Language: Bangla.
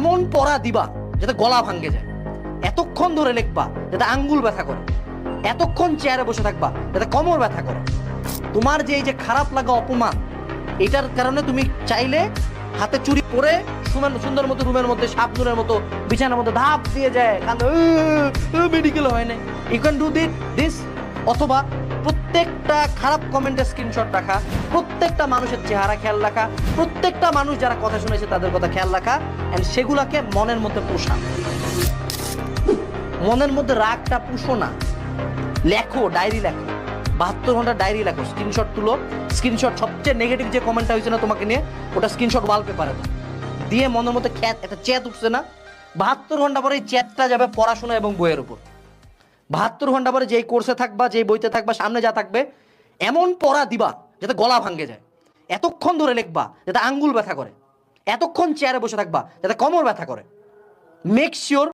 এমন পড়া দিবা যাতে গলা ভাঙ্গে যায়, এতক্ষণ ধরে লিখবা যাতে আঙ্গুল ব্যথা করে, এতক্ষণ চেয়ারে বসে থাকবা যাতে কোমর ব্যথা করে। তোমার যে এই যে খারাপ লাগা অপমান, এটার কারণে তুমি চাইলে হাতে চুরি পরে সুন্দর মতো রুমের মধ্যে সাপনুরের মতো বিছানার মধ্যে ধাপ দিয়ে যায়, মেডিকেল হয় না, ইউ ক্যান ডু দিস। অথবা প্রত্যেকটা খারাপ কমেন্টের স্ক্রিনশট রাখা, প্রত্যেকটা মানুষের চেহারা খেয়াল রাখা, প্রত্যেকটা মানুষ যারা কথা শুনেছে তাদের কথা খেয়াল রাখা, এন্ড সেগুলাকে মনের মধ্যে পোষা। মনের মধ্যে রাগটা পুষো না, লেখো, ডায়েরি লেখো, 72 ঘন্টা ডায়েরি লেখো, স্ক্রিনশট তুলো, স্ক্রিনশট সবচেয়ে নেগেটিভ যে কমেন্টটা হয়েছে না তোমাকে নিয়ে, ওটা স্ক্রিনশট ওয়ালপেপারে দিয়ে মনের মধ্যে একটা চ্যাট উঠছে না, 72 ঘন্টা পরে এই চ্যাটটা যাবে পড়াশোনা এবং বইয়ের উপর। 72 ঘন্টা পরে যেই কোর্সে থাকবা, যেই বইতে থাকবা, সামনে যা থাকবে এমন পড়া দিবা যাতে গলা ভাঙ্গে যায়, এতক্ষণ ধরে লিখবা যাতে আঙ্গুল ব্যথা করে, এতক্ষণ চেয়ারে বসে থাকবা যাতে কোমর ব্যথা করে। Make sure